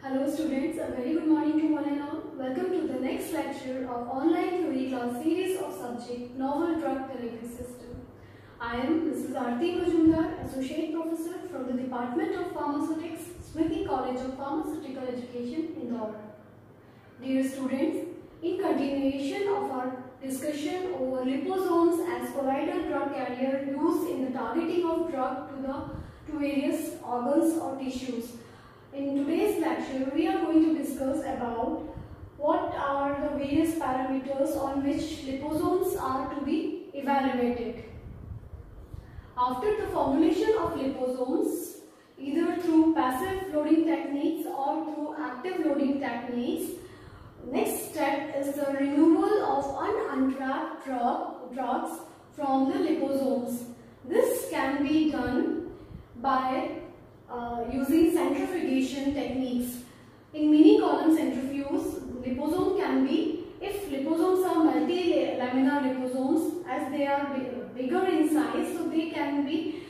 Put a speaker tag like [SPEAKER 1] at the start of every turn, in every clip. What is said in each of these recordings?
[SPEAKER 1] Hello students, a very good morning to one and all. Welcome to the next lecture of online theory class series of subject Novel Drug Delivery System. I am Mrs. Aarti Majumdar, Associate Professor from the Department of Pharmaceutics, Smriti College of Pharmaceutical Education, Indore. Dear students, in continuation of our discussion over liposomes as colloidal drug carrier used in the targeting of drug to various organs or tissues. In today's lecture, we are going to discuss about what are the various parameters on which liposomes are to be evaluated. After the formulation of liposomes, either through passive loading techniques or through active loading techniques, next step is the removal of untrapped drugs from the liposomes. This can be done by using centrifugation techniques. In mini-column centrifuge, liposome can be, if liposomes are multi-laminar liposomes, as they are bigger in size, so they can be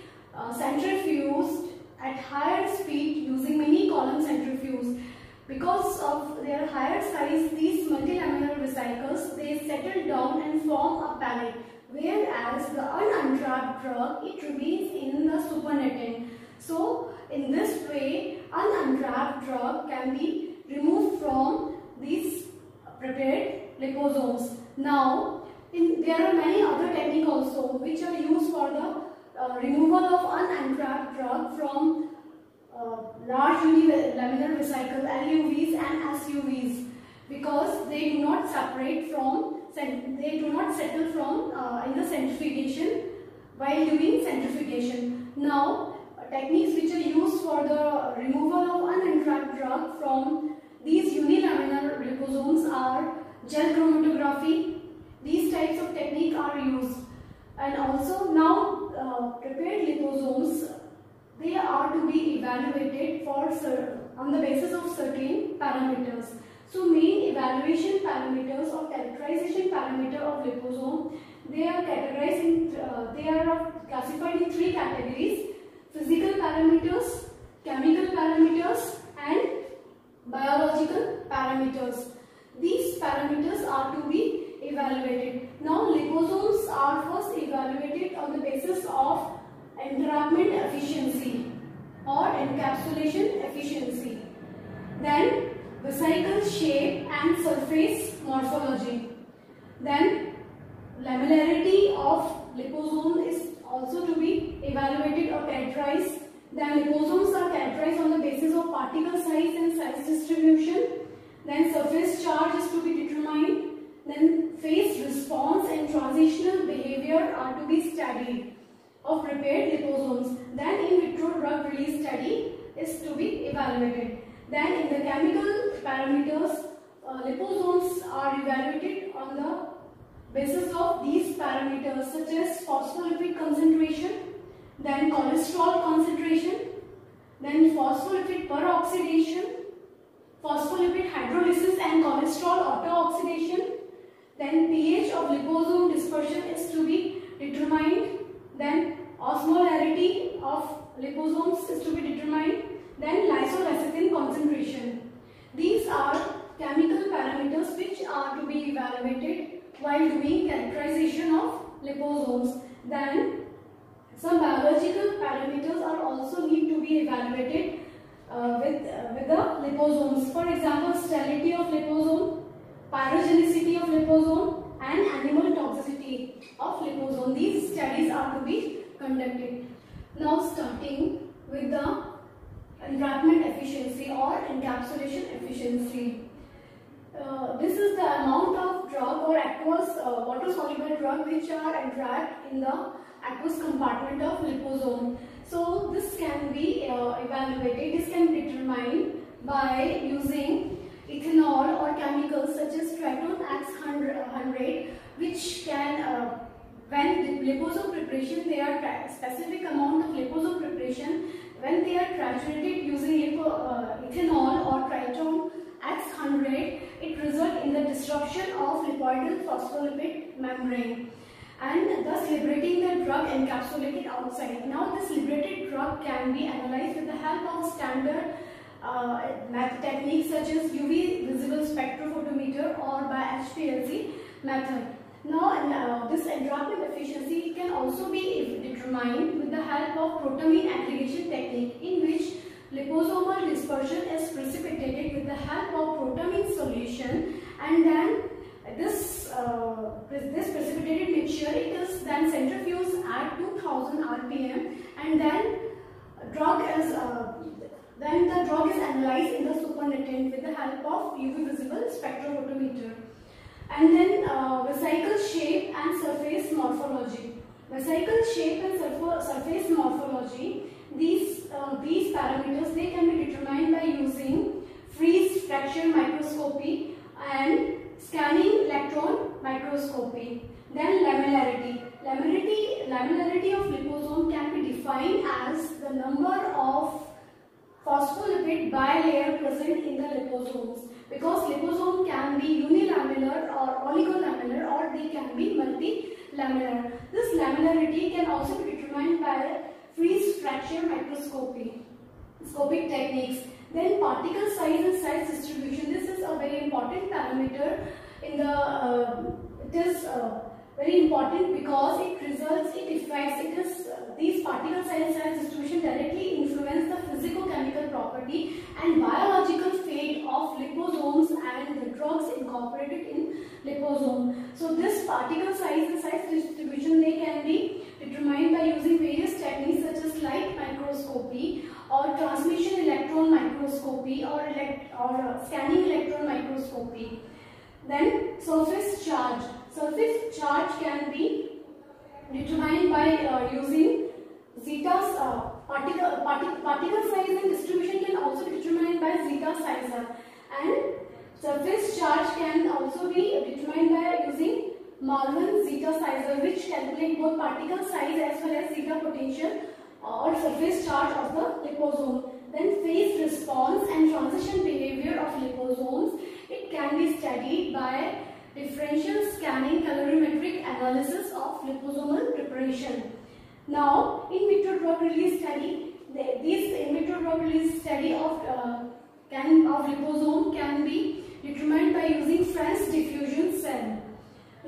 [SPEAKER 1] centrifuged at higher speed using mini-column centrifuge. Because of their higher size, these multi-laminar vesicles, they settle down and form a pellet, whereas the untrapped drug, it remains in the supernatant. So, in this way, untrapped drug can be removed from these prepared liposomes. Now, there are many other techniques also which are used for the removal of untrapped drug from large unilaminar vesicle LUVs and SUVs, because they do not separate from, they do not settle from in the centrifugation while doing centrifugation. Now, techniques which are used for the removal of untrapped drug from these unilaminar liposomes are gel chromatography. These types of technique are used, and also now prepared liposomes, they are to be evaluated for on the basis of certain parameters. So main evaluation parameters or characterization parameter of liposome, they are categorized in they are classified in three categories: physical parameters, chemical parameters, and biological parameters. These parameters are to be evaluated. Now liposomes are first evaluated on the basis of entrapment efficiency or encapsulation efficiency. Then vesicle shape and surface morphology. Then lamellarity of liposome is also to be evaluated or characterized. Then liposomes are characterized on the basis of particle size and size distribution. Then surface charge is to be determined. Then phase response and transitional behavior are to be studied of prepared liposomes. Then in vitro drug release study is to be evaluated. Then in the chemical parameters, liposomes are evaluated on the basis of these parameters such as phospholipid concentration, then cholesterol concentration, then phospholipid peroxidation, phospholipid hydrolysis and cholesterol auto-oxidation, then pH of liposome dispersion is to be determined, then osmolarity of liposomes is to be determined, then lysolecithin concentration. These are chemical parameters which are to be evaluated while doing characterization of liposomes. Then some biological parameters are also need to be evaluated with the liposomes. For example, sterility of liposome, pyrogenicity of liposome, and animal toxicity of liposome. These studies are to be conducted. Now starting with the entrapment efficiency or encapsulation efficiency. This is the amount of drug or aqueous water-soluble drug which are entrapped in the aqueous compartment of liposome. So this can be evaluated, this can be determined by using ethanol or chemicals such as Triton X100, which can when the liposome preparation, they are specific amount of liposome preparation, when they are saturated using ethanol or Triton X100, it results in the disruption of lipoidal phospholipid membrane and thus liberating the drug encapsulated outside. Now this liberated drug can be analyzed with the help of standard techniques such as UV visible spectrophotometer or by HPLC method. Now, this entrapment efficiency can also be determined with the help of protamine aggregation technique, in which liposomal dispersion is precipitated with the help of protamine solution, and then this precipitated mixture, it is then centrifuged at 2000 rpm, and then the drug is analyzed in the supernatant with the help of UV visible spectrophotometer. And then vesicle shape and surface morphology. Vesicle shape and surface morphology, these parameters, they can be determined by using freeze fraction microscopy and scanning electron microscopy. Then lamellarity. Lamellarity of liposome can be defined as the number of phospholipid bilayer present in the liposomes, because liposome can be unilamellar or oligolamellar, or they can be multilamellar. This lamellarity can also be determined by freeze fraction microscopic techniques. Then particle size and size distribution. This is a very important parameter in the very important because these particle size distribution directly influence the physicochemical property and biological fate of liposomes and the drugs incorporated in liposome. So this particle size and size distribution, they can be determined by using various techniques such as light microscopy or transmission electron microscopy or scanning electron microscopy. Then surface charge. Surface charge can be determined by using zeta's particle size and distribution can also be determined by zeta sizer, and surface charge can also be determined by using Malvern zeta sizer, which calculate both particle size as well as zeta potential or surface charge of the liposome. Then phase response and transition behavior of liposomes, it can be studied by differential scanning calorimetric analysis of liposomal preparation. Now, in vitro drug release study, this in vitro drug release study of liposome can be determined by using Franz diffusion cell.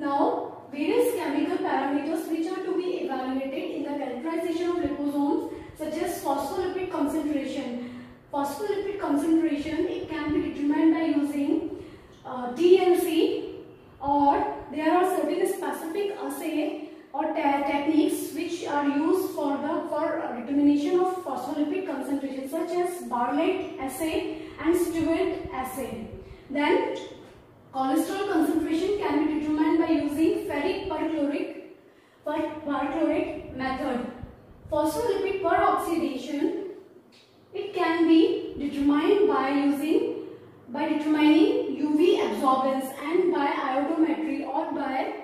[SPEAKER 1] Now, various chemical parameters which are to be evaluated in the characterization of liposomes, such as phospholipid concentration. Phospholipid concentration, it can be determined by using TLC, or there are certain specific assay or techniques which are used for determination of phospholipid concentration, such as Bartlett assay and Stewart assay. Then cholesterol concentration can be determined by using ferric perchlorate method. Phospholipid peroxidation, it can be determined by determining UV absorbance and by iodometry or by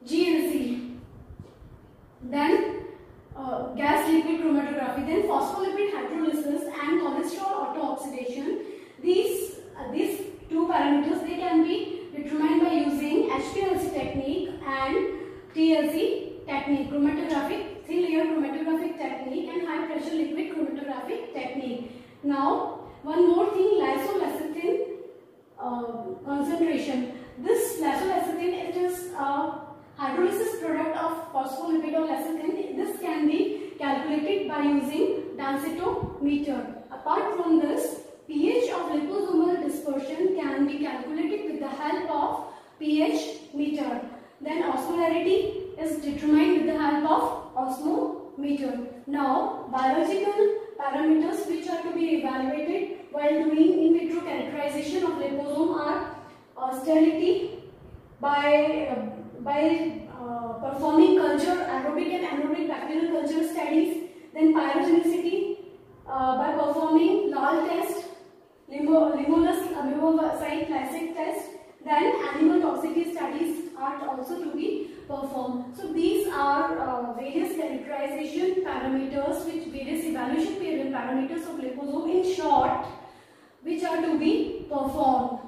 [SPEAKER 1] GLC. Then gas liquid chromatography. Then phospholipid hydrolysis and cholesterol auto-oxidation. These two parameters, they can be determined by using HPLC technique and TLC technique, thin layer chromatographic technique and high pressure liquid chromatographic technique. Now, one more thing, lysolecithin concentration. This lysolecithin, it is a hydrolysis product of phospholipid or lecithin. This can be calculated by using densitometer. Apart from this, pH of liposomal dispersion can be calculated with the help of pH meter. Then osmolarity is determined with the help of osmometer. Now, biological parameters which are to be evaluated while doing in vitro characterization of liposome are sterility by performing culture, aerobic and anaerobic bacterial culture studies. Then pyrogenicity by performing Lal test, Limolus amoebocyte lytic test. Then animal toxicity studies are also to be performed. So these are various characterization parameters, various evaluation parameters of liposome in short, which are to be performed.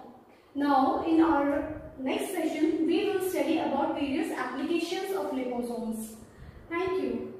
[SPEAKER 1] Now, in our next session, we will study about various applications of liposomes. Thank you.